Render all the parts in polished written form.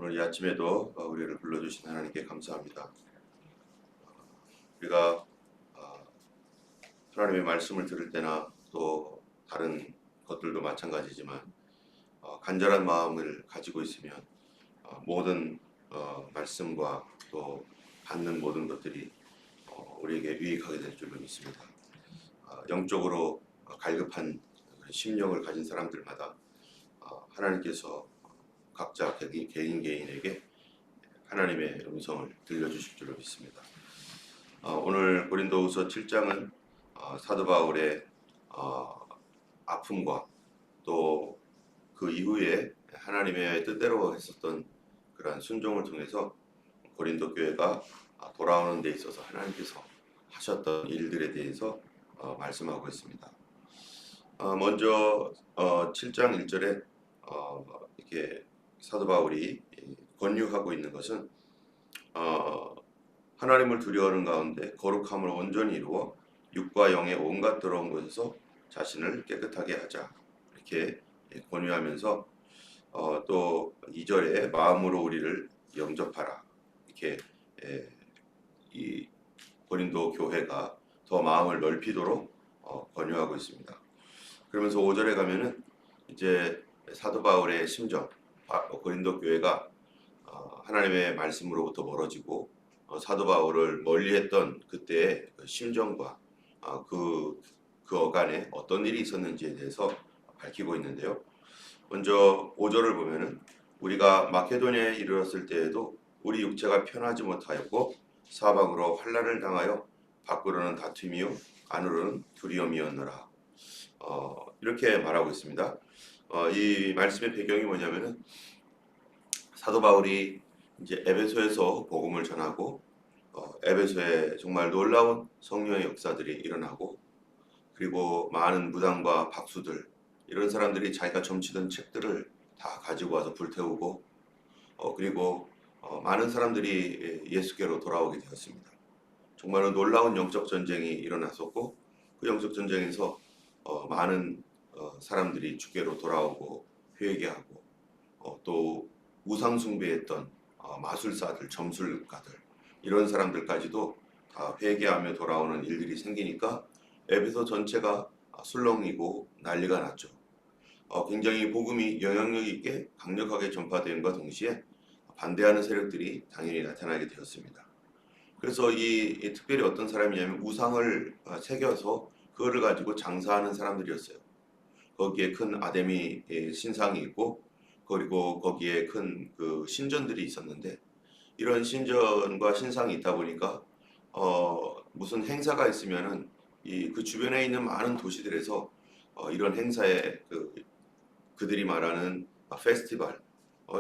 오늘 이 아침에도 우리를 불러주신 하나님께 감사합니다. 우리가 하나님의 말씀을 들을 때나 또 다른 것들도 마찬가지지만 간절한 마음을 가지고 있으면 모든 말씀과 또 받는 모든 것들이 우리에게 유익하게 될 줄로 믿습니다. 영적으로 갈급한 심령을 가진 사람들마다 하나님께서 각자 개인에게 하나님의 음성을 들려주실 줄로 믿습니다. 오늘 고린도후서 7장은 사도 바울의 아픔과 또 그 이후에 하나님의 뜻대로 했었던 그러한 순종을 통해서 고린도 교회가 돌아오는 데 있어서 하나님께서 하셨던 일들에 대해서 말씀하고 있습니다. 먼저 7장 1절에 이렇게 사도 바울이 권유하고 있는 것은 하나님을 두려워하는 가운데 거룩함을 온전히 이루어 육과 영의 온갖 더러운 것에서 자신을 깨끗하게 하자, 이렇게 권유하면서 또 2절에 마음으로 우리를 영접하라, 이렇게 이 고린도 교회가 더 마음을 넓히도록 권유하고 있습니다. 그러면서 5절에 가면은 이제 사도 바울의 심정, 고린도 교회가 하나님의 말씀으로부터 멀어지고 사도 바울을 멀리했던 그때의 그 심정과 그 어간에 어떤 일이 있었는지에 대해서 밝히고 있는데요. 먼저 5절을 보면은 우리가 마케도니아에 이르렀을 때에도 우리 육체가 편하지 못하였고 사방으로 환난을 당하여 밖으로는 다툼이요 안으로는 두려움이었노라. 이렇게 말하고 있습니다. 이 말씀의 배경이 뭐냐면은 사도 바울이 이제 에베소에서 복음을 전하고 에베소에 정말 놀라운 성령의 역사들이 일어나고, 그리고 많은 무당과 박수들, 이런 사람들이 자기가 점치던 책들을 다 가지고 와서 불태우고 그리고 많은 사람들이 예수께로 돌아오게 되었습니다. 정말로 놀라운 영적 전쟁이 일어났었고, 그 영적 전쟁에서 많은 사람들이 주께로 돌아오고 회개하고 또 우상 숭배했던 마술사들, 점술가들, 이런 사람들까지도 다 회개하며 돌아오는 일들이 생기니까 에베소 전체가 술렁이고 난리가 났죠. 굉장히 복음이 영향력 있게 강력하게 전파됨과 동시에 반대하는 세력들이 당연히 나타나게 되었습니다. 그래서 이 특별히 어떤 사람이냐면 우상을 새겨서 그거를 가지고 장사하는 사람들이었어요. 거기에 큰 아데미 신상이 있고, 그리고 거기에 큰 그 신전들이 있었는데, 이런 신전과 신상이 있다 보니까 무슨 행사가 있으면은 그 주변에 있는 많은 도시들에서 이런 행사에 그들이 말하는 페스티벌,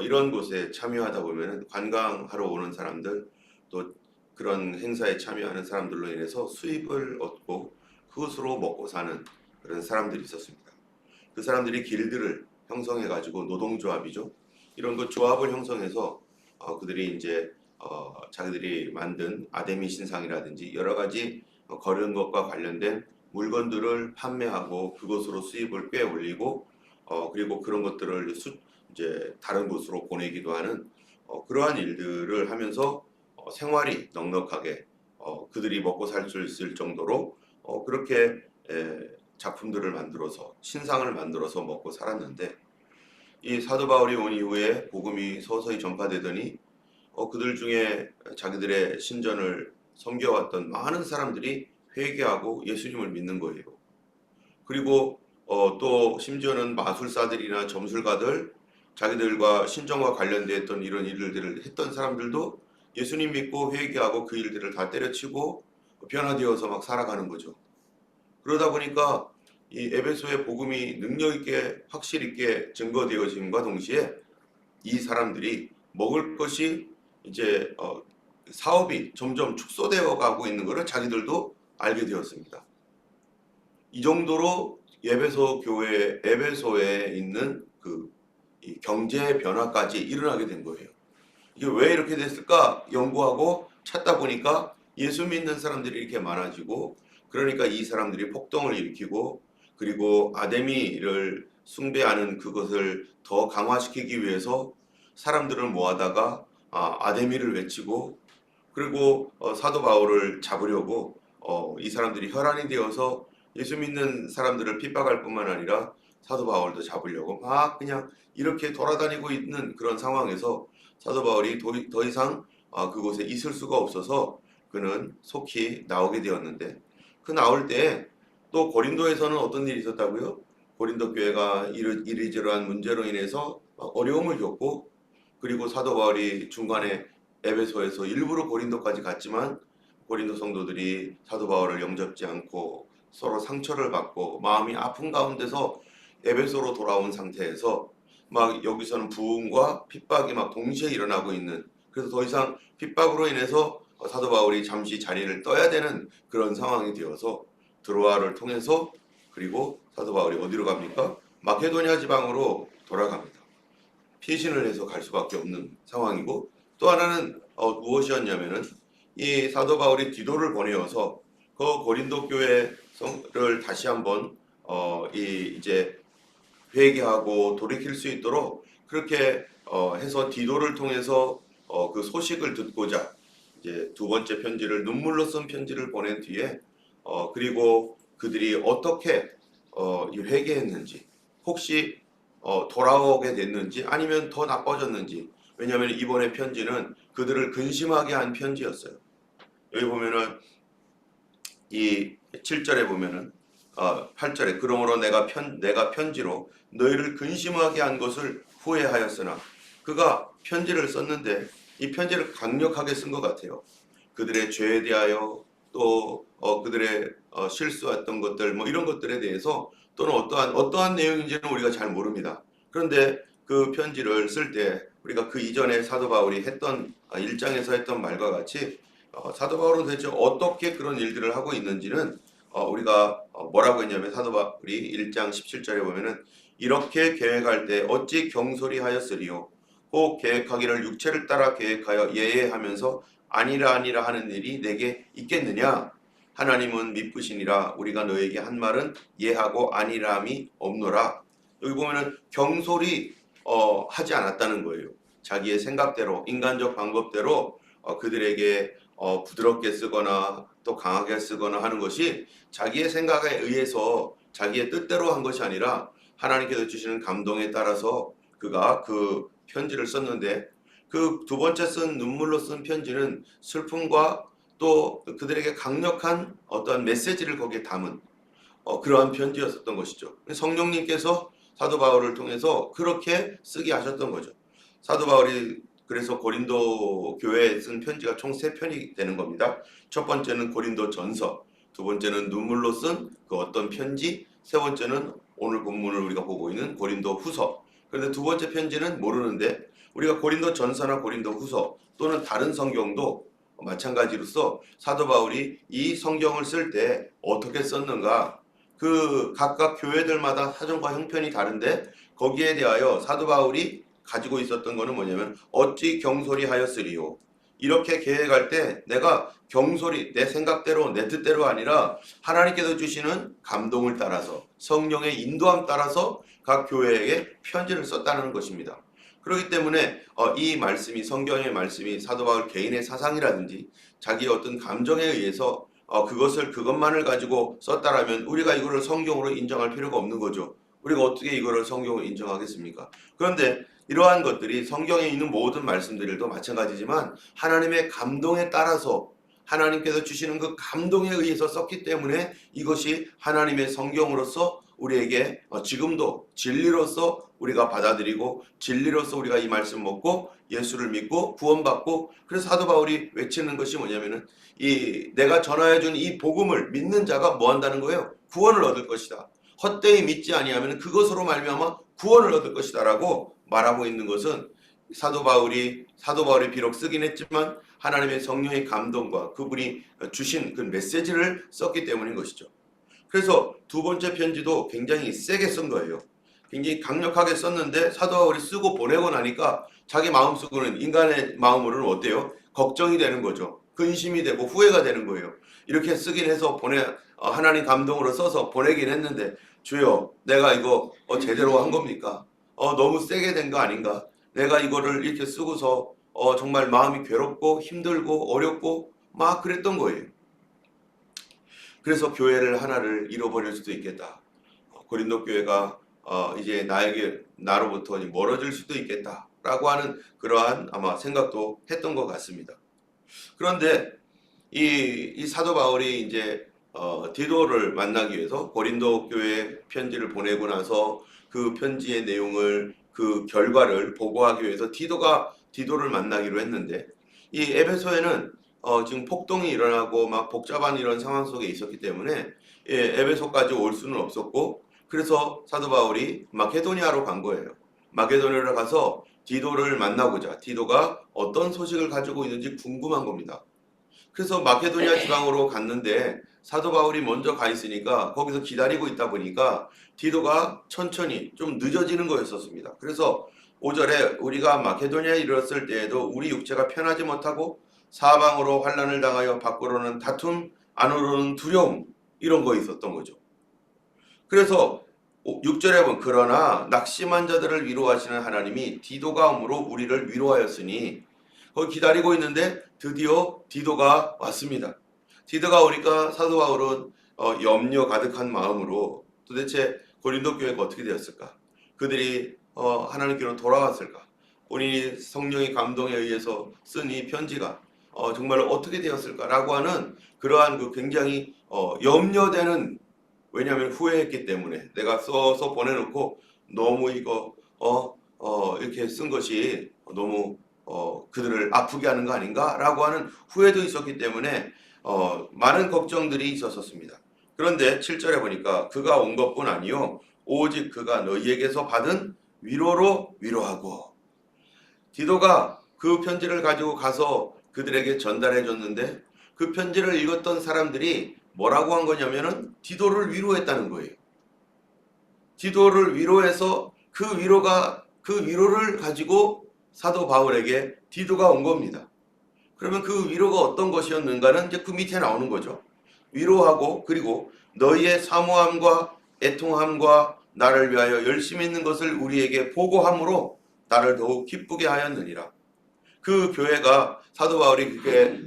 이런 곳에 참여하다 보면은 관광하러 오는 사람들, 또 그런 행사에 참여하는 사람들로 인해서 수입을 얻고 그것으로 먹고 사는 그런 사람들이 있었습니다. 그 사람들이 길드를 형성해 가지고, 노동조합이죠, 이런 그 조합을 형성해서 그들이 이제 자기들이 만든 아데미 신상이라든지 여러 가지 거른 것과 관련된 물건들을 판매하고 그것으로 수입을 꽤 올리고 그리고 그런 것들을 이제 다른 곳으로 보내기도 하는 그러한 일들을 하면서 생활이 넉넉하게 그들이 먹고 살 수 있을 정도로 그렇게 작품들을 만들어서, 신상을 만들어서 먹고 살았는데, 이 사도 바울이 온 이후에 복음이 서서히 전파되더니 그들 중에 자기들의 신전을 섬겨왔던 많은 사람들이 회개하고 예수님을 믿는 거예요. 그리고 또 심지어는 마술사들이나 점술가들, 자기들과 신정과 관련됐던 이런 일들을 했던 사람들도 예수님 믿고 회개하고 그 일들을 다 때려치고 변화되어서 막 살아가는 거죠. 그러다 보니까 이 에베소의 복음이 능력 있게 확실 있게 증거되어짐과 동시에 이 사람들이 먹을 것이 이제 사업이 점점 축소되어 가고 있는 것을 자기들도 알게 되었습니다. 이 정도로 에베소 교회, 에베소에 있는 이 경제 변화까지 일어나게 된 거예요. 이게 왜 이렇게 됐을까 연구하고 찾다 보니까 예수 믿는 사람들이 이렇게 많아지고, 그러니까 이 사람들이 폭동을 일으키고, 그리고 아데미를 숭배하는 그것을 더 강화시키기 위해서 사람들을 모아다가 아데미를 외치고 그리고 사도 바울을 잡으려고 이 사람들이 혈안이 되어서 예수 믿는 사람들을 핍박할 뿐만 아니라 사도 바울도 잡으려고 막 그냥 이렇게 돌아다니고 있는 그런 상황에서 사도 바울이 더 이상 그곳에 있을 수가 없어서 그는 속히 나오게 되었는데 그 나올 때 또 고린도에서는 어떤 일이 있었다고요? 고린도 교회가 이리저러한 문제로 인해서 어려움을 겪고 그리고 사도 바울이 중간에 에베소에서 일부러 고린도까지 갔지만 고린도 성도들이 사도 바울을 영접지 않고 서로 상처를 받고 마음이 아픈 가운데서 에베소로 돌아온 상태에서 막 여기서는 부흥과 핍박이 막 동시에 일어나고 있는 그래서 더 이상 핍박으로 인해서 사도 바울이 잠시 자리를 떠야 되는 그런 상황이 되어서 드로아를 통해서 그리고 사도 바울이 어디로 갑니까? 마케도니아 지방으로 돌아갑니다. 피신을 해서 갈 수밖에 없는 상황이고 또 하나는 무엇이었냐면은 이 사도 바울이 디도를 보내어서 그 고린도 교회를 다시 한번 이제 회개하고 돌이킬 수 있도록 그렇게 해서 디도를 통해서 그 소식을 듣고자 이제 두 번째 편지를 눈물로 쓴 편지를 보낸 뒤에 그리고 그들이 어떻게 회개했는지 혹시 돌아오게 됐는지 아니면 더 나빠졌는지 왜냐하면 이번에 편지는 그들을 근심하게 한 편지였어요. 여기 보면은 이 7절에 보면은 8절에 그러므로 내가 편지로 너희를 근심하게 한 것을 후회하였으나 그가 편지를 썼는데 이 편지를 강력하게 쓴 것 같아요. 그들의 죄에 대하여 또 그들의 실수했던 것들 뭐 이런 것들에 대해서 또는 어떠한 내용인지는 우리가 잘 모릅니다. 그런데 그 편지를 쓸 때 우리가 그 이전에 사도 바울이 했던 1장에서 했던 말과 같이 사도 바울은 도대체 어떻게 그런 일들을 하고 있는지는 우리가 뭐라고 했냐면 사도 바울이 1장 17절에 보면은 이렇게 계획할 때 어찌 경솔히 하였으리요 혹 계획하기를 육체를 따라 계획하여 예예하면서 아니라 하는 일이 내게 있겠느냐 하나님은 미쁘시니라 우리가 너에게 한 말은 예하고 아니라함이 없노라. 여기 보면은 경솔히 하지 않았다는 거예요. 자기의 생각대로 인간적 방법대로 그들에게 부드럽게 쓰거나 또 강하게 쓰거나 하는 것이 자기의 생각에 의해서 자기의 뜻대로 한 것이 아니라 하나님께서 주시는 감동에 따라서 그가 그 편지를 썼는데 그 두 번째 쓴 눈물로 쓴 편지는 슬픔과 또 그들에게 강력한 어떠한 메시지를 거기에 담은 그러한 편지였었던 것이죠. 성령님께서 사도 바울을 통해서 그렇게 쓰게 하셨던 거죠. 사도 바울이 그래서 고린도 교회에 쓴 편지가 총 3편이 되는 겁니다. 첫 번째는 고린도 전서, 두 번째는 눈물로 쓴 그 어떤 편지, 세 번째는 오늘 본문을 우리가 보고 있는 고린도 후서. 그런데 두 번째 편지는 모르는데 우리가 고린도 전서나 고린도 후서 또는 다른 성경도 마찬가지로서 사도 바울이 이 성경을 쓸 때 어떻게 썼는가 그 각각 교회들마다 사정과 형편이 다른데 거기에 대하여 사도 바울이 가지고 있었던 거는 뭐냐면 어찌 경솔히 하였으리요 이렇게 계획할 때 내가 경솔히 내 생각대로 내 뜻대로 아니라 하나님께서 주시는 감동을 따라서 성령의 인도함 따라서 각 교회에게 편지를 썼다는 것입니다. 그렇기 때문에 이 말씀이 성경의 말씀이 사도 바울 개인의 사상이라든지 자기의 어떤 감정에 의해서 그것만을 가지고 썼다라면 우리가 이거를 성경으로 인정할 필요가 없는 거죠. 우리가 어떻게 이거를 성경으로 인정하겠습니까? 그런데 이러한 것들이 성경에 있는 모든 말씀들도 마찬가지지만 하나님의 감동에 따라서 하나님께서 주시는 그 감동에 의해서 썼기 때문에 이것이 하나님의 성경으로서 우리에게 지금도 진리로서 우리가 받아들이고 진리로서 우리가 이 말씀 먹고 예수를 믿고 구원받고 그래서 사도 바울이 외치는 것이 뭐냐면은 이 내가 전하여 준 이 복음을 믿는 자가 뭐 한다는 거예요? 구원을 얻을 것이다. 헛되이 믿지 아니하면 그것으로 말미암아 구원을 얻을 것이다라고 말하고 있는 것은 사도 바울이 비록 쓰긴 했지만 하나님의 성령의 감동과 그분이 주신 그 메시지를 썼기 때문인 것이죠. 그래서 두 번째 편지도 굉장히 세게 쓴 거예요. 굉장히 강력하게 썼는데 사도 바울이 쓰고 보내고 나니까 자기 마음속으로는 인간의 마음으로는 어때요? 걱정이 되는 거죠. 근심이 되고 후회가 되는 거예요. 이렇게 쓰긴 해서 하나님 감동으로 써서 보내긴 했는데 주여 내가 이거 제대로 한 겁니까? 너무 세게 된 거 아닌가? 내가 이거를 이렇게 쓰고서 정말 마음이 괴롭고 힘들고 어렵고 막 그랬던 거예요. 그래서 교회를 하나를 잃어버릴 수도 있겠다. 고린도 교회가 이제 나로부터 멀어질 수도 있겠다라고 하는 그러한 아마 생각도 했던 것 같습니다. 그런데 이 사도 바울이 이제 디도를 만나기 위해서 고린도 교회 편지를 보내고 나서 그 편지의 내용을 그 결과를 보고하기 위해서 디도를 만나기로 했는데 이 에베소에는 지금 폭동이 일어나고 막 복잡한 이런 상황 속에 있었기 때문에 에베소까지 올 수는 없었고 그래서 사도 바울이 마케도니아로 간 거예요. 마케도니아로 가서 디도를 만나고자 디도가 어떤 소식을 가지고 있는지 궁금한 겁니다. 그래서 마케도니아 지방으로 갔는데 사도 바울이 먼저 가 있으니까 거기서 기다리고 있다 보니까 디도가 천천히 좀 늦어지는 거였었습니다. 그래서 5절에 우리가 마케도니아에 이르렀을 때에도 우리 육체가 편하지 못하고 사방으로 환난을 당하여 밖으로는 다툼 안으로는 두려움 이런 거 있었던 거죠. 그래서 6절에 보면 그러나 낙심한 자들을 위로하시는 하나님이 디도가 오므로 우리를 위로하였으니 거기 기다리고 있는데 드디어 디도가 왔습니다. 디도가 오니까 사도 바울은 염려 가득한 마음으로 도대체 고린도 교회가 어떻게 되었을까? 그들이 하나님께로 돌아왔을까? 본인이 성령의 감동에 의해서 쓴 이 편지가 정말 어떻게 되었을까라고 하는 그러한 그 굉장히 염려되는 왜냐하면 후회했기 때문에 내가 써서 보내놓고 너무 이거 이렇게 쓴 것이 너무 그들을 아프게 하는 거 아닌가라고 하는 후회도 있었기 때문에 많은 걱정들이 있었습니다. 그런데 7절에 보니까 그가 온 것뿐 아니요 오직 그가 너희에게서 받은 위로로 위로하고 디도가 그 편지를 가지고 가서 그들에게 전달해 줬는데 그 편지를 읽었던 사람들이 뭐라고 한 거냐면은 디도를 위로했다는 거예요. 디도를 위로해서 그 위로를 가지고 사도 바울에게 디도가 온 겁니다. 그러면 그 위로가 어떤 것이었는가는 이제 그 밑에 나오는 거죠. 위로하고 그리고 너희의 사모함과 애통함과 나를 위하여 열심히 있는 것을 우리에게 보고함으로 나를 더욱 기쁘게 하였느니라. 그 교회가 사도 바울이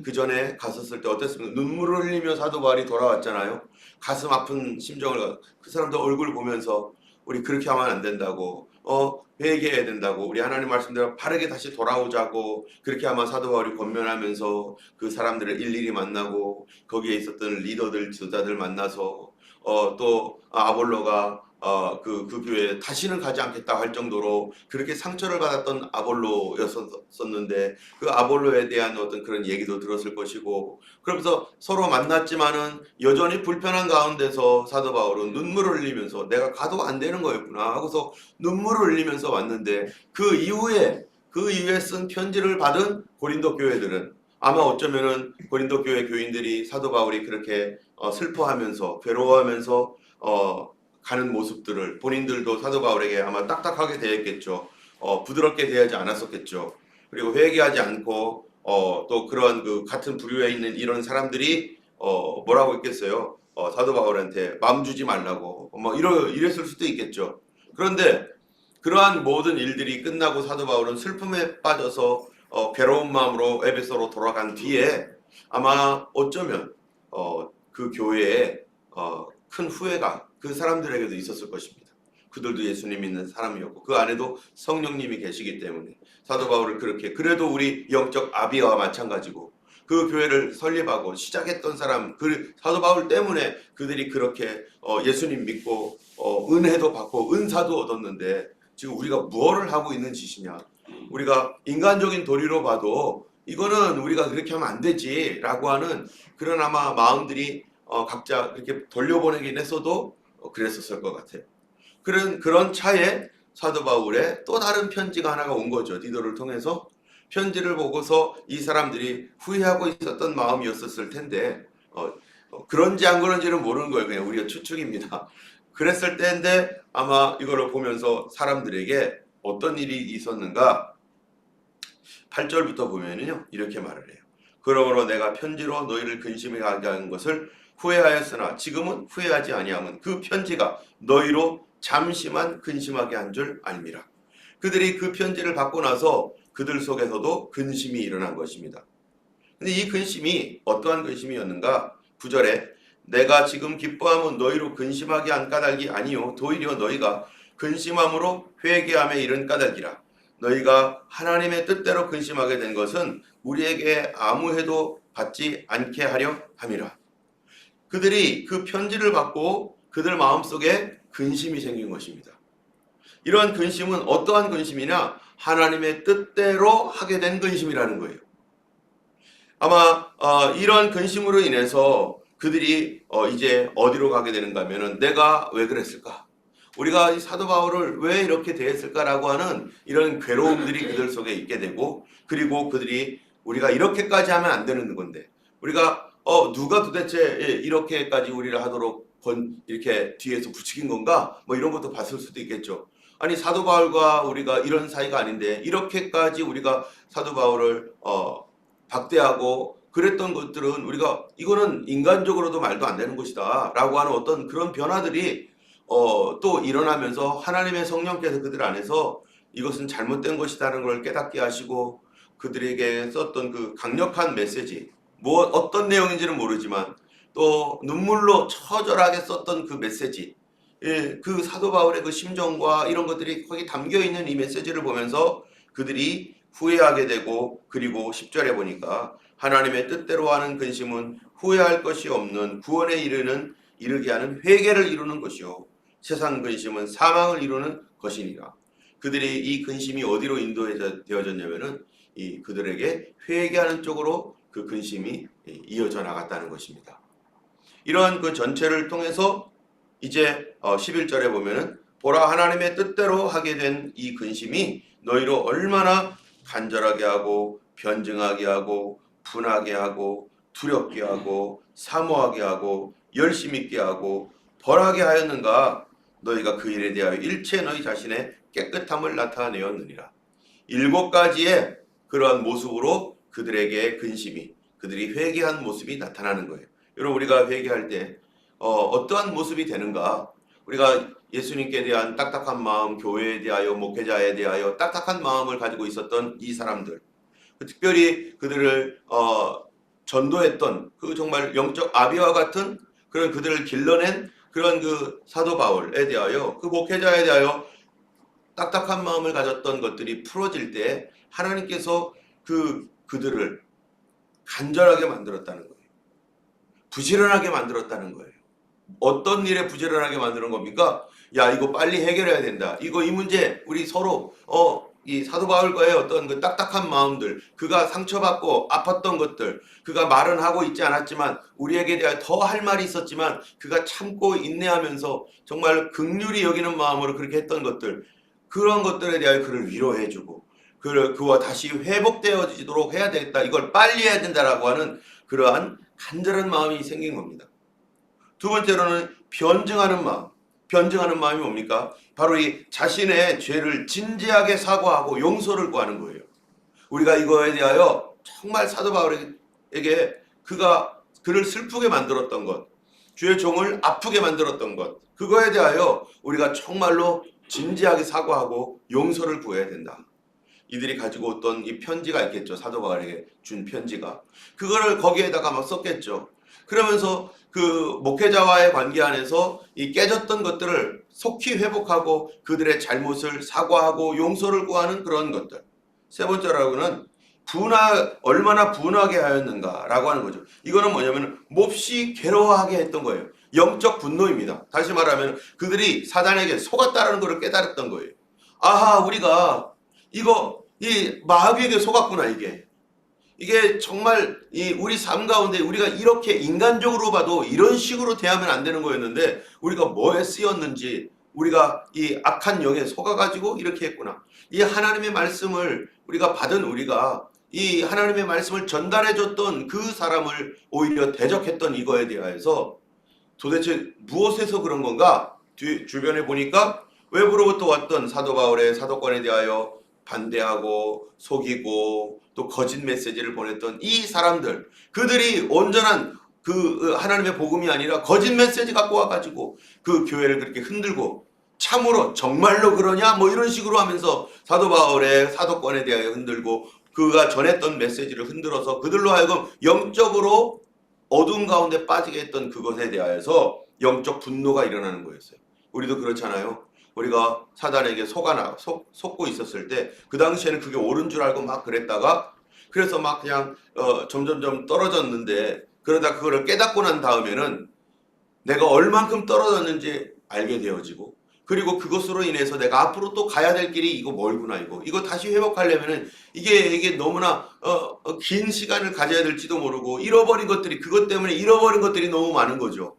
그 전에 갔었을 때 어땠습니까? 눈물을 흘리며 사도 바울이 돌아왔잖아요. 가슴 아픈 심정을 그 사람들 얼굴 보면서 우리 그렇게 하면 안 된다고 회개해야 된다고 우리 하나님 말씀대로 바르게 다시 돌아오자고 그렇게 아마 사도 바울이 권면하면서 그 사람들을 일일이 만나고 거기에 있었던 리더들 지도자들 만나서 또 아볼로가 그 교회에 다시는 가지 않겠다 할 정도로 그렇게 상처를 받았던 아볼로였었는데 그 아볼로에 대한 어떤 그런 얘기도 들었을 것이고 그러면서 서로 만났지만은 여전히 불편한 가운데서 사도 바울은 눈물을 흘리면서 내가 가도 안 되는 거였구나 하고서 눈물을 흘리면서 왔는데 그 이후에 쓴 편지를 받은 고린도 교회들은 아마 어쩌면은 고린도 교회 교인들이 사도 바울이 그렇게 슬퍼하면서 괴로워하면서 가는 모습들을 본인들도 사도 바울에게 아마 딱딱하게 대했겠죠. 부드럽게 대하지 않았었겠죠. 그리고 회개하지 않고 또 그런 그 같은 부류에 있는 이런 사람들이 뭐라고 했겠어요. 사도 바울한테 마음 주지 말라고 뭐 이랬을 수도 있겠죠. 그런데 그러한 모든 일들이 끝나고 사도 바울은 슬픔에 빠져서 괴로운 마음으로 에베소로 돌아간 뒤에 아마 어쩌면 그 교회에 큰 후회가 그 사람들에게도 있었을 것입니다. 그들도 예수님 믿는 사람이었고 그 안에도 성령님이 계시기 때문에 사도 바울을 그렇게 그래도 우리 영적 아비와 마찬가지고 그 교회를 설립하고 시작했던 사람 그 사도 바울 때문에 그들이 그렇게 예수님 믿고 은혜도 받고 은사도 얻었는데 지금 우리가 무엇을 하고 있는 짓이냐 우리가 인간적인 도리로 봐도 이거는 우리가 그렇게 하면 안 되지라고 하는 그런 아마 마음들이 각자 그렇게 돌려보내긴 했어도 그랬었을 것 같아요. 그런 차에 사도 바울의 또 다른 편지가 하나가 온 거죠. 디도를 통해서 편지를 보고서 이 사람들이 후회하고 있었던 마음이었을 텐데 그런지 안 그런지는 모르는 거예요. 그냥 우리가 추측입니다. 그랬을 때인데 아마 이거를 보면서 사람들에게 어떤 일이 있었는가 8절부터 보면은요 이렇게 말을 해요. 그러므로 내가 편지로 너희를 근심에 가게 한 것을 후회하였으나 지금은 후회하지 아니함은 그 편지가 너희로 잠시만 근심하게 한 줄 알미라. 그들이 그 편지를 받고 나서 그들 속에서도 근심이 일어난 것입니다. 근데 이 근심이 어떠한 근심이었는가? 9절에 내가 지금 기뻐함은 너희로 근심하게 한 까닭이 아니요 도리어 너희가 근심함으로 회개함에 이른 까닭이라. 너희가 하나님의 뜻대로 근심하게 된 것은 우리에게 아무 해도 받지 않게 하려 함이라. 그들이 그 편지를 받고 그들 마음속에 근심이 생긴 것입니다. 이러한 근심은 어떠한 근심이냐? 하나님의 뜻대로 하게 된 근심이라는 거예요. 아마 이러한 근심으로 인해서 그들이 이제 어디로 가게 되는가 하면은 내가 왜 그랬을까? 우리가 이 사도 바울을 왜 이렇게 대했을까라고 하는 이런 괴로움들이 그들 속에 있게 되고, 그리고 그들이 우리가 이렇게까지 하면 안 되는 건데 우리가 누가 도대체 이렇게까지 우리를 하도록 이렇게 뒤에서 부추긴 건가? 뭐 이런 것도 봤을 수도 있겠죠. 아니 사도 바울과 우리가 이런 사이가 아닌데 이렇게까지 우리가 사도 바울을 박대하고 그랬던 것들은 우리가 이거는 인간적으로도 말도 안 되는 것이다 라고 하는 어떤 그런 변화들이 또 일어나면서 하나님의 성령께서 그들 안에서 이것은 잘못된 것이라는 걸 깨닫게 하시고 그들에게 썼던 그 강력한 메시지, 뭐 어떤 내용인지는 모르지만 또 눈물로 처절하게 썼던 그 메시지, 그 사도 바울의 그 심정과 이런 것들이 거기 담겨 있는 이 메시지를 보면서 그들이 후회하게 되고, 그리고 10절에 보니까 하나님의 뜻대로 하는 근심은 후회할 것이 없는 구원에 이르게 하는 회개를 이루는 것이요 세상 근심은 사망을 이루는 것이니라. 그들이 이 근심이 어디로 인도되어졌냐면은 이 그들에게 회개하는 쪽으로 그 근심이 이어져 나갔다는 것입니다. 이러한 그 전체를 통해서 이제 11절에 보면은 보라 하나님의 뜻대로 하게 된 이 근심이 너희로 얼마나 간절하게 하고 변증하게 하고 분하게 하고 두렵게 하고 사모하게 하고 열심 있게 하고 벌하게 하였는가. 너희가 그 일에 대하여 일체 너희 자신의 깨끗함을 나타내었느니라. 7가지의 그러한 모습으로 그들에게 근심이, 그들이 회개한 모습이 나타나는 거예요. 여러분 우리가 회개할 때 어떠한 모습이 되는가? 우리가 예수님께 대한 딱딱한 마음, 교회에 대하여, 목회자에 대하여 딱딱한 마음을 가지고 있었던 이 사람들, 특별히 그들을 전도했던 그 정말 영적 아비와 같은 그런 그들을 길러낸 그런 그 사도 바울에 대하여, 그 목회자에 대하여 딱딱한 마음을 가졌던 것들이 풀어질 때 하나님께서 그들을 간절하게 만들었다는 거예요. 부지런하게 만들었다는 거예요. 어떤 일에 부지런하게 만드는 겁니까? 야, 이거 빨리 해결해야 된다. 이 문제 우리 서로 이 사도 바울과의 어떤 그 딱딱한 마음들, 그가 상처받고 아팠던 것들, 그가 말은 하고 있지 않았지만 우리에게 대하여 더 할 말이 있었지만 그가 참고 인내하면서 정말 긍휼히 여기는 마음으로 그렇게 했던 것들, 그런 것들에 대하여 그를 위로해주고 그와 다시 회복되어지도록 해야 되겠다. 이걸 빨리 해야 된다라고 하는 그러한 간절한 마음이 생긴 겁니다. 두 번째로는 변증하는 마음. 변증하는 마음이 뭡니까? 바로 이 자신의 죄를 진지하게 사과하고 용서를 구하는 거예요. 우리가 이거에 대하여 정말 사도 바울에게 그를 슬프게 만들었던 것, 주의 종을 아프게 만들었던 것, 그거에 대하여 우리가 정말로 진지하게 사과하고 용서를 구해야 된다. 이들이 가지고 왔던 이 편지가 있겠죠. 사도 바울에게 준 편지가. 그거를 거기에다가 막 썼겠죠. 그러면서 그 목회자와의 관계 안에서 이 깨졌던 것들을 속히 회복하고 그들의 잘못을 사과하고 용서를 구하는 그런 것들. 세 번째로는 얼마나 분하게 하였는가라고 하는 거죠. 이거는 뭐냐면 몹시 괴로워하게 했던 거예요. 영적 분노입니다. 다시 말하면 그들이 사단에게 속았다라는 것을 깨달았던 거예요. 아하, 우리가 이 마귀에게 속았구나. 이게 정말 우리 삶 가운데 우리가 이렇게 인간적으로 봐도 이런 식으로 대하면 안 되는 거였는데 우리가 뭐에 쓰였는지, 우리가 이 악한 영에 속아가지고 이렇게 했구나. 이 하나님의 말씀을 우리가 받은 우리가 이 하나님의 말씀을 전달해줬던 그 사람을 오히려 대적했던 이거에 대해서 도대체 무엇에서 그런 건가? 주변에 보니까 외부로부터 왔던 사도 바울의 사도권에 대하여 반대하고 속이고 또 거짓 메시지를 보냈던 이 사람들, 그들이 온전한 그 하나님의 복음이 아니라 거짓 메시지 갖고 와가지고 그 교회를 그렇게 흔들고 참으로 정말로 그러냐? 뭐 이런 식으로 하면서 사도 바울의 사도권에 대하여 흔들고 그가 전했던 메시지를 흔들어서 그들로 하여금 영적으로 어두운 가운데 빠지게 했던 그것에 대하여서 영적 분노가 일어나는 거였어요. 우리도 그렇잖아요. 우리가 사단에게 속고 있었을 때 그 당시에는 그게 옳은 줄 알고 막 그랬다가 그래서 막 그냥 점점점 떨어졌는데 그러다 그거를 깨닫고 난 다음에는 내가 얼만큼 떨어졌는지 알게 되어지고 그리고 그것으로 인해서 내가 앞으로 또 가야 될 길이 이거 멀구나 이거 다시 회복하려면은 이게 너무나 긴 시간을 가져야 될지도 모르고 잃어버린 것들이 그것 때문에 잃어버린 것들이 너무 많은 거죠.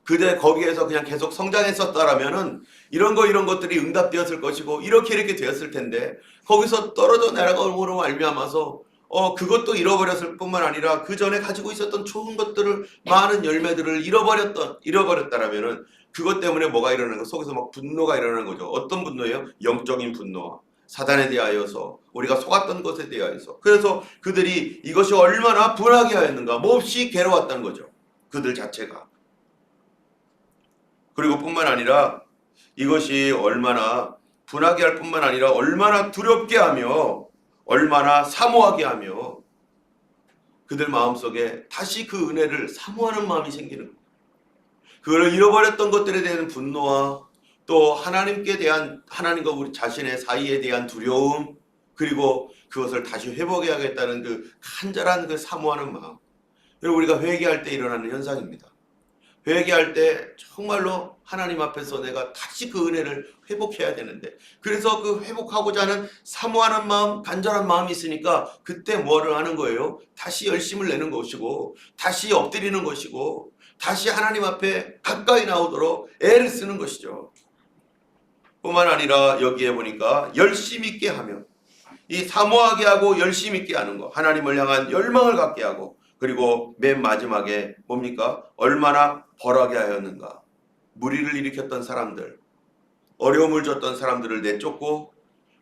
그대 거기에서 그냥 계속 성장했었다라면은 이런 것들이 응답되었을 것이고 이렇게 되었을 텐데 거기서 떨어져 내려가므로 말미암아서 그것도 잃어버렸을 뿐만 아니라 그 전에 가지고 있었던 좋은 것들을 많은 열매들을 잃어버렸다라면은 그것 때문에 뭐가 일어나는 거 속에서 막 분노가 일어나는 거죠. 어떤 분노예요? 영적인 분노. 사단에 대하여서 우리가 속았던 것에 대하여서 그래서 그들이 이것이 얼마나 분하게 하였는가 몹시 괴로웠다는 거죠. 그들 자체가. 그리고 뿐만 아니라 이것이 얼마나 분하게 할 뿐만 아니라 얼마나 두렵게 하며 얼마나 사모하게 하며 그들 마음속에 다시 그 은혜를 사모하는 마음이 생기는 거예요. 그걸 잃어버렸던 것들에 대한 분노와 또 하나님께 대한 하나님과 우리 자신의 사이에 대한 두려움 그리고 그것을 다시 회복해야겠다는 그 간절한 그 사모하는 마음. 우리가 회개할 때 일어나는 현상입니다. 회개할 때 정말로 하나님 앞에서 내가 다시 그 은혜를 회복해야 되는데 그래서 그 회복하고자 하는 사모하는 마음, 간절한 마음이 있으니까 그때 뭐를 하는 거예요? 다시 열심을 내는 것이고 다시 엎드리는 것이고 다시 하나님 앞에 가까이 나오도록 애를 쓰는 것이죠. 뿐만 아니라 여기에 보니까 열심 있게 하며 이 사모하게 하고 열심 있게 하는 거 하나님을 향한 열망을 갖게 하고 그리고 맨 마지막에 뭡니까? 얼마나 벌하게 하였는가. 무리를 일으켰던 사람들, 어려움을 줬던 사람들을 내쫓고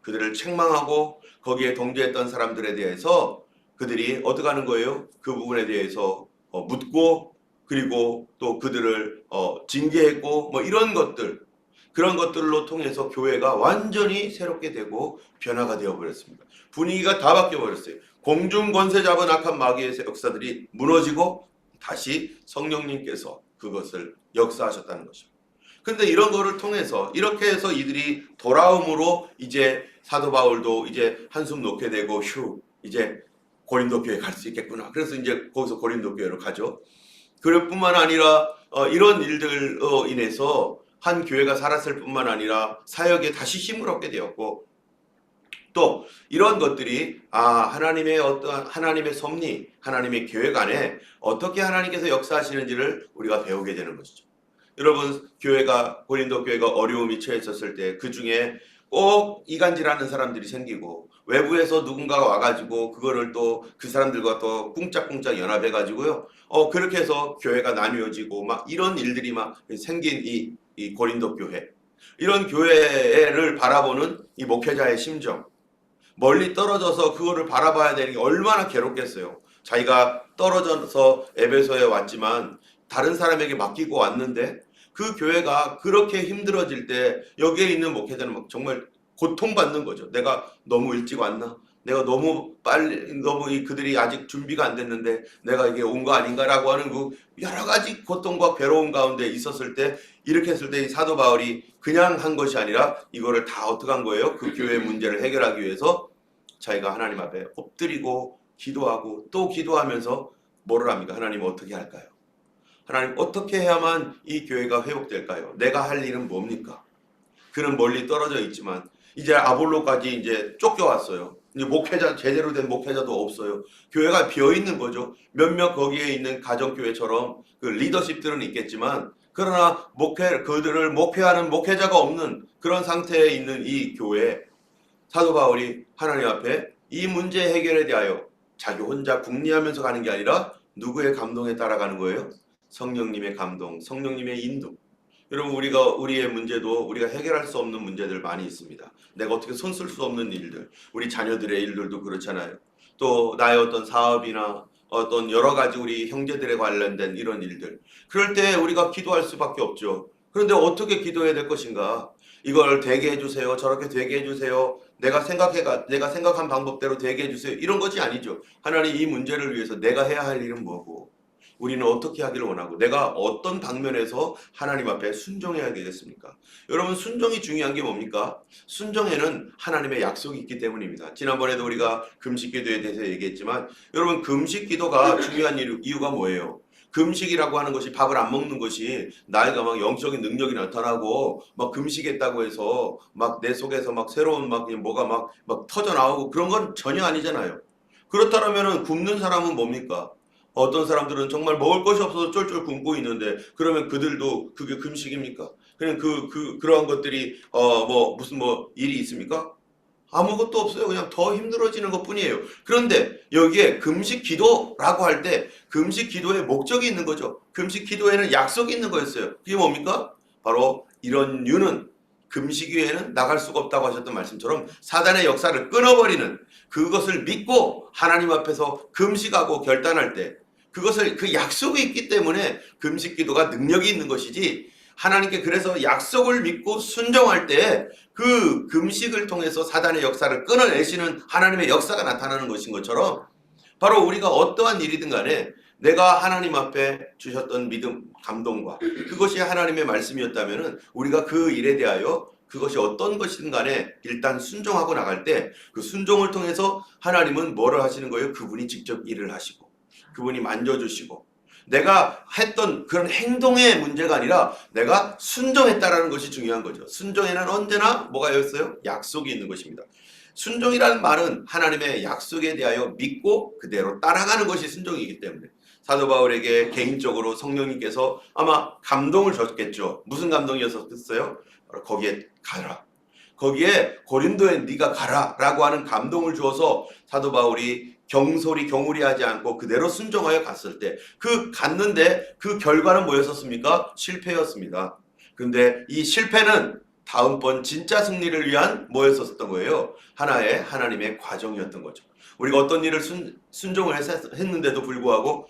그들을 책망하고 거기에 동조했던 사람들에 대해서 그들이 어떻게 하는 거예요? 그 부분에 대해서 묻고 그리고 또 그들을 징계했고 뭐 이런 것들 그런 것들로 통해서 교회가 완전히 새롭게 되고 변화가 되어버렸습니다. 분위기가 다 바뀌어버렸어요. 공중 권세 잡은 악한 마귀의 역사들이 무너지고 다시 성령님께서 그것을 역사하셨다는 것입니다. 그런데 이런 거를 통해서 이렇게 해서 이들이 돌아옴으로 이제 사도 바울도 이제 한숨 놓게 되고 이제 고린도 교회 갈 수 있겠구나. 그래서 이제 거기서 고린도 교회로 가죠. 그럴 뿐만 아니라 이런 일들로 인해서 한 교회가 살았을 뿐만 아니라 사역에 다시 힘을 얻게 되었고 또 이런 것들이 하나님의 어떠한 하나님의 섭리, 하나님의 계획 안에 어떻게 하나님께서 역사하시는지를 우리가 배우게 되는 것이죠. 여러분 고린도 교회가 어려움이 처했었을 때 그 중에 꼭 이간질하는 사람들이 생기고 외부에서 누군가가 와가지고 그거를 또 그 사람들과 또 꿍짝꿍짝 연합해가지고요. 그렇게 해서 교회가 나뉘어지고 막 이런 일들이 막 생긴 이 고린도 교회. 이런 교회를 바라보는 이 목회자의 심정. 멀리 떨어져서 그거를 바라봐야 되는 게 얼마나 괴롭겠어요. 자기가 떨어져서 에베소에 왔지만 다른 사람에게 맡기고 왔는데 그 교회가 그렇게 힘들어질 때 여기에 있는 목회자는 정말 고통받는 거죠. 내가 너무 일찍 왔나? 내가 너무 그들이 아직 준비가 안 됐는데 내가 이게 온 거 아닌가라고 하는 그 여러 가지 고통과 괴로움 가운데 있었을 때 이렇게 했을 때 이 사도 바울이 그냥 한 것이 아니라 이거를 다 어떻게 한 거예요? 그 교회의 문제를 해결하기 위해서 자기가 하나님 앞에 엎드리고 기도하고 또 기도하면서 뭐를 합니까? 하나님 어떻게 할까요? 하나님 어떻게 해야만 이 교회가 회복될까요? 내가 할 일은 뭡니까? 그는 멀리 떨어져 있지만 이제 아볼로까지 이제 쫓겨왔어요. 이제 제대로 된 목회자도 없어요. 교회가 비어 있는 거죠. 몇몇 거기에 있는 가정교회처럼 그 리더십들은 있겠지만 그러나 그들을 목회하는 목회자가 없는 그런 상태에 있는 이 교회 사도 바울이 하나님 앞에 이 문제 해결에 대하여 자기 혼자 궁리하면서 가는 게 아니라 누구의 감동에 따라가는 거예요? 성령님의 감동, 성령님의 인도. 여러분 우리의 문제도 우리가 해결할 수 없는 문제들 많이 있습니다. 내가 어떻게 손 쓸 수 없는 일들, 우리 자녀들의 일들도 그렇잖아요. 또 나의 어떤 사업이나 어떤 여러 가지 우리 형제들에 관련된 이런 일들. 그럴 때 우리가 기도할 수밖에 없죠. 그런데 어떻게 기도해야 될 것인가? 이걸 되게 해주세요. 저렇게 되게 해주세요. 내가 생각한 방법대로 되게 해주세요. 이런 것이 아니죠. 하나님 이 문제를 위해서 내가 해야 할 일은 뭐고 우리는 어떻게 하기를 원하고 내가 어떤 방면에서 하나님 앞에 순종해야 되겠습니까? 여러분 순종이 중요한 게 뭡니까? 순종에는 하나님의 약속이 있기 때문입니다. 지난번에도 우리가 금식 기도에 대해서 얘기했지만 여러분 금식 기도가 중요한 이유가 뭐예요? 금식이라고 하는 것이 밥을 안 먹는 것이 나이가 막 영적인 능력이 나타나고 막 금식했다고 해서 막 내 속에서 막 새로운 막 뭐가 막 터져 나오고 그런 건 전혀 아니잖아요. 그렇다면은 굶는 사람은 뭡니까? 어떤 사람들은 정말 먹을 것이 없어서 쫄쫄 굶고 있는데 그러면 그들도 그게 금식입니까? 그냥 그러한 것들이 뭐 무슨 뭐 일이 있습니까? 아무것도 없어요. 그냥 더 힘들어지는 것뿐이에요. 그런데 여기에 금식 기도라고 할 때 금식 기도에 목적이 있는 거죠. 금식 기도에는 약속이 있는 거였어요. 그게 뭡니까? 바로 이런 유는 금식 위에는 나갈 수가 없다고 하셨던 말씀처럼 사단의 역사를 끊어버리는 그것을 믿고 하나님 앞에서 금식하고 결단할 때 그것을 그 약속이 있기 때문에 금식 기도가 능력이 있는 것이지 하나님께 그래서 약속을 믿고 순종할 때 그 금식을 통해서 사단의 역사를 끊어내시는 하나님의 역사가 나타나는 것인 것처럼 바로 우리가 어떠한 일이든 간에 내가 하나님 앞에 주셨던 믿음, 감동과 그것이 하나님의 말씀이었다면 우리가 그 일에 대하여 그것이 어떤 것이든 간에 일단 순종하고 나갈 때 그 순종을 통해서 하나님은 뭐를 하시는 거예요? 그분이 직접 일을 하시고 그분이 만져주시고 내가 했던 그런 행동의 문제가 아니라 내가 순종했다라는 것이 중요한 거죠. 순종에는 언제나 뭐가 있어요? 약속이 있는 것입니다. 순종이라는 말은 하나님의 약속에 대하여 믿고 그대로 따라가는 것이 순종이기 때문에 사도 바울에게 개인적으로 성령님께서 아마 감동을 줬겠죠. 무슨 감동이었었어요? 거기에 가라. 거기에 고린도에 네가 가라라고 하는 감동을 주어서 사도 바울이 경솔히 하지 않고 그대로 순종하여 갔을 때 그 갔는데 그 결과는 뭐였었습니까? 실패였습니다. 근데 이 실패는 다음번 진짜 승리를 위한 뭐였었던 거예요? 하나의 하나님의 과정이었던 거죠. 우리가 어떤 일을 순종을 했는데도 불구하고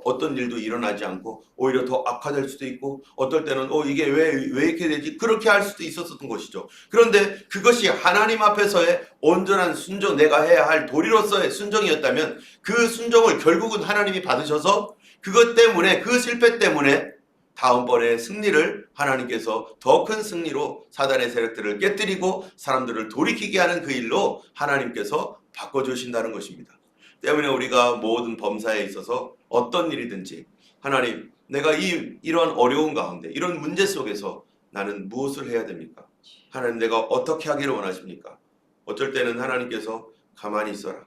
어떤 일도 일어나지 않고 오히려 더 악화될 수도 있고 어떨 때는 이게 왜 이렇게 되지? 그렇게 할 수도 있었던 것이죠. 그런데 그것이 하나님 앞에서의 온전한 순종, 내가 해야 할 도리로서의 순종이었다면 그 순종을 결국은 하나님이 받으셔서 그것 때문에 그 실패 때문에 다음번에 승리를 하나님께서 더 큰 승리로 사단의 세력들을 깨뜨리고 사람들을 돌이키게 하는 그 일로 하나님께서 바꿔주신다는 것입니다. 때문에 우리가 모든 범사에 있어서 어떤 일이든지 하나님 내가 이런 어려운 가운데 이런 문제 속에서 나는 무엇을 해야 됩니까? 하나님 내가 어떻게 하기를 원하십니까? 어쩔 때는 하나님께서 가만히 있어라.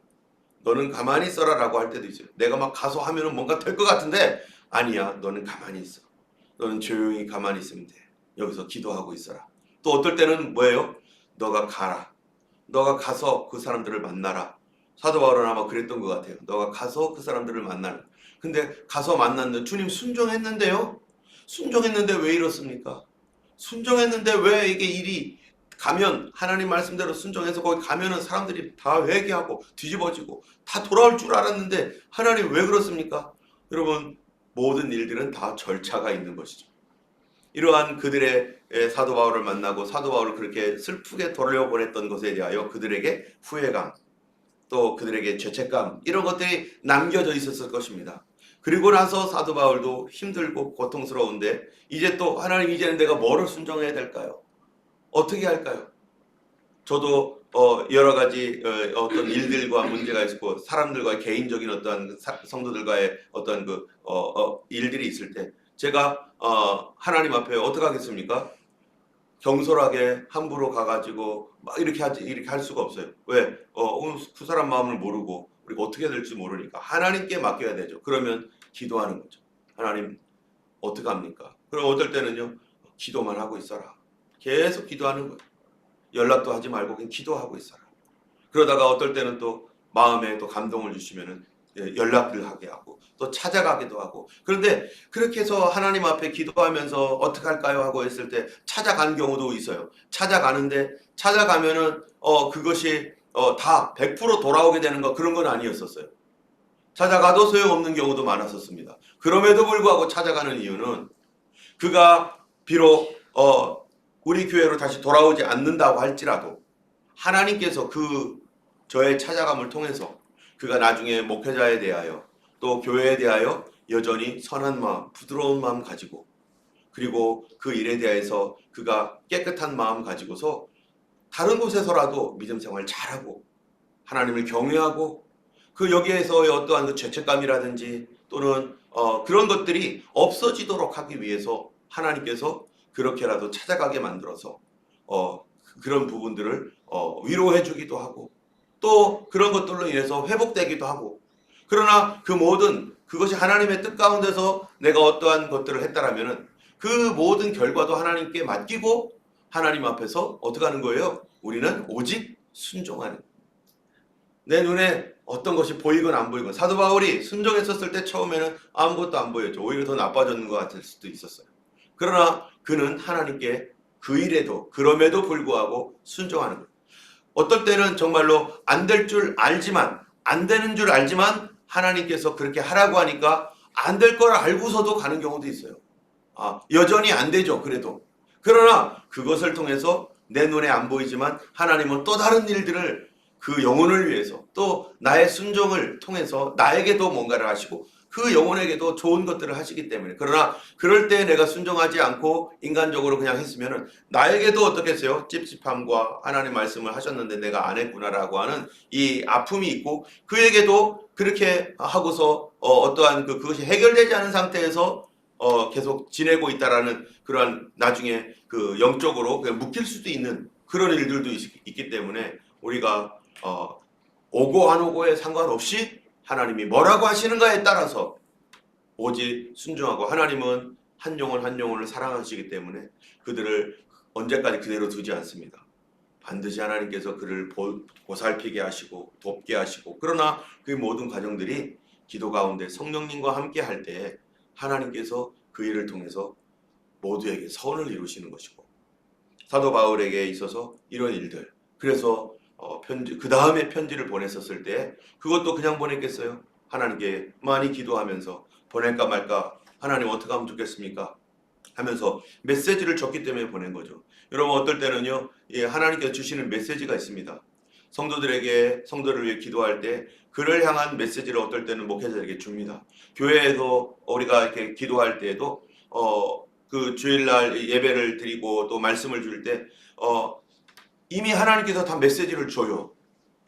너는 가만히 있어라 라고 할 때도 있어요. 내가 막 가서 하면은 뭔가 될 것 같은데 아니야 너는 가만히 있어. 너는 조용히 가만히 있으면 돼. 여기서 기도하고 있어라. 또 어떨 때는 뭐예요? 너가 가라. 너가 가서 그 사람들을 만나라. 사도 바울은 아마 그랬던 것 같아요. 너가 가서 그 사람들을 만나라. 근데 가서 만났는데 주님 순종했는데요? 순종했는데 왜 이렇습니까? 순종했는데 왜 이게 일이 가면 하나님 말씀대로 순종해서 거기 가면은 사람들이 다 회개하고 뒤집어지고 다 돌아올 줄 알았는데 하나님 왜 그렇습니까? 여러분 모든 일들은 다 절차가 있는 것이죠. 이러한 그들의 사도 바울을 만나고 사도 바울을 그렇게 슬프게 돌려보냈던 것에 대하여 그들에게 후회감 또 그들에게 죄책감 이런 것들이 남겨져 있었을 것입니다. 그리고 나서 사도 바울도 힘들고 고통스러운데 이제 또 하나님 이제는 내가 뭐를 순종해야 될까요? 어떻게 할까요? 저도 여러 가지 어떤 일들과 문제가 있고 사람들과의 개인적인 어떤 성도들과의 어떤 일들이 있을 때 제가 하나님 앞에 어떻게 하겠습니까? 경솔하게 함부로 가가지고 막 이렇게 할 수가 없어요. 왜? 그 사람 마음을 모르고 우리가 어떻게 될지 모르니까 하나님께 맡겨야 되죠. 그러면 기도하는 거죠. 하나님 어떻게 합니까? 그럼 어떨 때는요. 기도만 하고 있어라. 계속 기도하는 거예요. 연락도 하지 말고 그냥 기도하고 있어라. 그러다가 어떨 때는 또 마음에 또 감동을 주시면은 연락을 하게 하고 또 찾아가기도 하고 그런데 그렇게 해서 하나님 앞에 기도하면서 어떻게 할까요 하고 했을 때 찾아간 경우도 있어요. 찾아가면은 그것이 다 100% 돌아오게 되는 거 그런 건 아니었었어요. 찾아가도 소용없는 경우도 많았었습니다. 그럼에도 불구하고 찾아가는 이유는 그가 비록 우리 교회로 다시 돌아오지 않는다고 할지라도 하나님께서 그 저의 찾아감을 통해서 그가 나중에 목회자에 대하여 또 교회에 대하여 여전히 선한 마음, 부드러운 마음 가지고 그리고 그 일에 대해서 그가 깨끗한 마음 가지고서 다른 곳에서라도 믿음 생활 잘하고 하나님을 경외하고 그 여기에서의 어떠한 그 죄책감이라든지 또는 그런 것들이 없어지도록 하기 위해서 하나님께서 그렇게라도 찾아가게 만들어서 그런 부분들을 위로해 주기도 하고 또 그런 것들로 인해서 회복되기도 하고 그러나 그 모든 그것이 하나님의 뜻 가운데서 내가 어떠한 것들을 했다라면은 그 모든 결과도 하나님께 맡기고 하나님 앞에서 어떻게 하는 거예요? 우리는 오직 순종하는 내 눈에 어떤 것이 보이건 안 보이건 사도 바울이 순종했었을 때 처음에는 아무것도 안 보였죠. 오히려 더 나빠졌는 것 같을 수도 있었어요. 그러나 그는 하나님께 그 일에도 그럼에도 불구하고 순종하는 거예요. 어떨 때는 정말로 안 될 줄 알지만 안 되는 줄 알지만 하나님께서 그렇게 하라고 하니까 안 될 걸 알고서도 가는 경우도 있어요. 여전히 안 되죠. 그래도 그러나 그것을 통해서 내 눈에 안 보이지만 하나님은 또 다른 일들을 그 영혼을 위해서 또 나의 순종을 통해서 나에게도 뭔가를 하시고 그 영혼에게도 좋은 것들을 하시기 때문에 그러나 그럴 때 내가 순종하지 않고 인간적으로 그냥 했으면은 나에게도 어떻겠어요? 찝찝함과 하나님 말씀을 하셨는데 내가 안 했구나라고 하는 이 아픔이 있고 그에게도 그렇게 하고서 어떠한 그것이 해결되지 않은 상태에서 계속 지내고 있다라는 그러한 나중에 그 영적으로 그냥 묶일 수도 있는 그런 일들도 있기 때문에 우리가 오고 안 오고에 상관없이 하나님이 뭐라고 하시는가에 따라서 오직 순종하고 하나님은 한 영혼 한 영혼을 사랑하시기 때문에 그들을 언제까지 그대로 두지 않습니다. 반드시 하나님께서 그를 보살피게 하시고 돕게 하시고 그러나 그 모든 과정들이 기도 가운데 성령님과 함께 할 때 하나님께서 그 일을 통해서 모두에게 선을 이루시는 것이고 사도 바울에게 있어서 이런 일들 그래서 편지 그 다음에 편지를 보냈었을 때 그것도 그냥 보냈겠어요? 하나님께 많이 기도하면서 보낼까 말까 하나님 어떻게 하면 좋겠습니까? 하면서 메시지를 줬기 때문에 보낸 거죠. 여러분 어떨 때는요 하나님께서 주시는 메시지가 있습니다. 성도를 위해 기도할 때 그를 향한 메시지를 어떨 때는 목회자에게 줍니다. 교회에서 우리가 이렇게 기도할 때에도 그 주일날 예배를 드리고 또 말씀을 줄 때 이미 하나님께서 다 메시지를 줘요.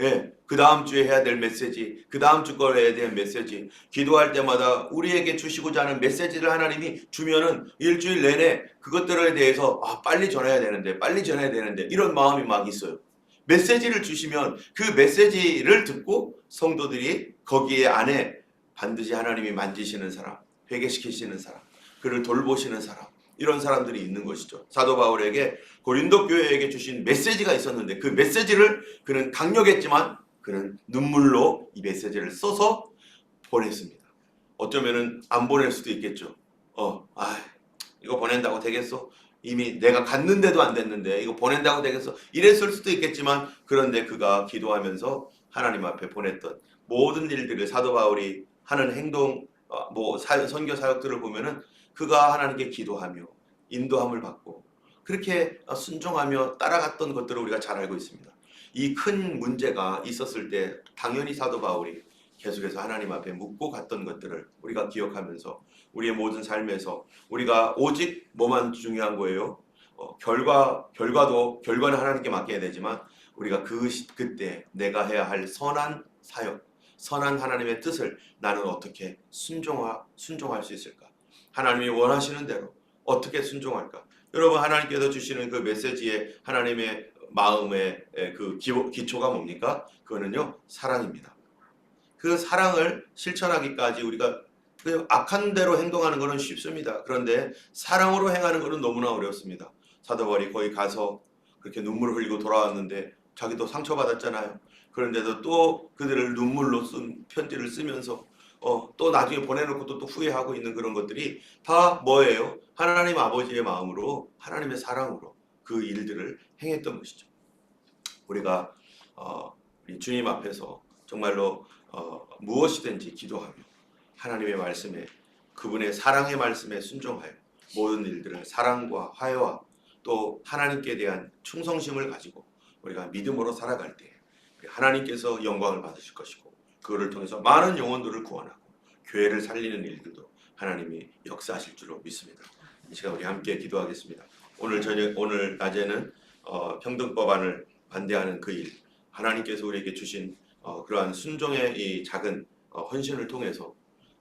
예, 그 다음 주에 해야 될 메시지, 그 다음 주 거에 대한 메시지, 기도할 때마다 우리에게 주시고자 하는 메시지를 하나님이 주면은 일주일 내내 그것들에 대해서 빨리 전해야 되는데, 빨리 전해야 되는데 이런 마음이 막 있어요. 메시지를 주시면 그 메시지를 듣고 성도들이 거기에 안에 반드시 하나님이 만지시는 사람, 회개시키시는 사람, 그를 돌보시는 사람 이런 사람들이 있는 것이죠. 사도 바울에게 고린도 교회에게 주신 메시지가 있었는데 그 메시지를 그는 강력했지만 그는 눈물로 이 메시지를 써서 보냈습니다. 어쩌면은 안 보낼 수도 있겠죠. 이거 보낸다고 되겠어? 이미 내가 갔는데도 안 됐는데 이거 보낸다고 되겠어? 이랬을 수도 있겠지만 그런데 그가 기도하면서 하나님 앞에 보냈던 모든 일들을 사도 바울이 하는 행동, 선교 사역들을 보면은 그가 하나님께 기도하며 인도함을 받고 그렇게 순종하며 따라갔던 것들을 우리가 잘 알고 있습니다. 이 큰 문제가 있었을 때 당연히 사도 바울이 계속해서 하나님 앞에 묻고 갔던 것들을 우리가 기억하면서 우리의 모든 삶에서 우리가 오직 뭐만 중요한 거예요? 결과는 하나님께 맡겨야 되지만 우리가 그때 내가 해야 할 선한 사역, 선한 하나님의 뜻을 나는 어떻게 순종할 수 있을까? 하나님이 원하시는 대로 어떻게 순종할까? 여러분 하나님께서 주시는 그 메시지에 하나님의 마음의 그 기초가 뭡니까? 그거는요 사랑입니다. 그 사랑을 실천하기까지 우리가 악한 대로 행동하는 것은 쉽습니다. 그런데 사랑으로 행하는 것은 너무나 어렵습니다. 사도 바울이 거기 가서 그렇게 눈물을 흘리고 돌아왔는데 자기도 상처받았잖아요. 그런데도 또 그들을 눈물로 쓴 편지를 쓰면서 또 나중에 보내놓고 또 후회하고 있는 그런 것들이 다 뭐예요? 하나님 아버지의 마음으로 하나님의 사랑으로 그 일들을 행했던 것이죠. 우리가 우리 주님 앞에서 정말로 무엇이든지 기도하며 하나님의 말씀에 그분의 사랑의 말씀에 순종하여 모든 일들을 사랑과 화해와 또 하나님께 대한 충성심을 가지고 우리가 믿음으로 살아갈 때 하나님께서 영광을 받으실 것이고 그거를 통해서 많은 영혼들을 구원하고 교회를 살리는 일들도 하나님이 역사하실 줄로 믿습니다. 이 시간 우리 함께 기도하겠습니다. 오늘 낮에는 평등법안을 반대하는 그 일, 하나님께서 우리에게 주신 그러한 순종의 이 작은 헌신을 통해서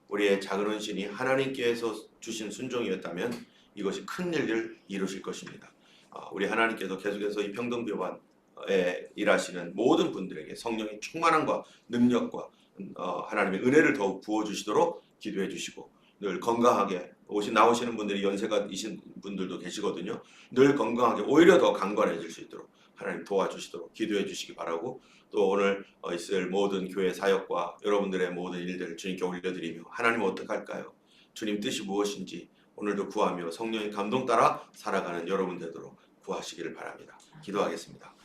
우리의 작은 헌신이 하나님께서 주신 순종이었다면 이것이 큰 일을 이루실 것입니다. 우리 하나님께서 계속해서 이 평등법안에 일하시는 모든 분들에게 성령의 충만함과 능력과 하나님의 은혜를 더욱 부어주시도록 기도해 주시고 늘 건강하게 나오시는 분들이 연세가 이신 분들도 계시거든요. 늘 건강하게 오히려 더 강건해질 수 있도록 하나님 도와주시도록 기도해 주시기 바라고 또 오늘 있을 모든 교회 사역과 여러분들의 모든 일들을 주님께 올려드리며 하나님 어떻게 할까요? 주님 뜻이 무엇인지 오늘도 구하며 성령의 감동 따라 살아가는 여러분 되도록 구하시기를 바랍니다. 기도하겠습니다.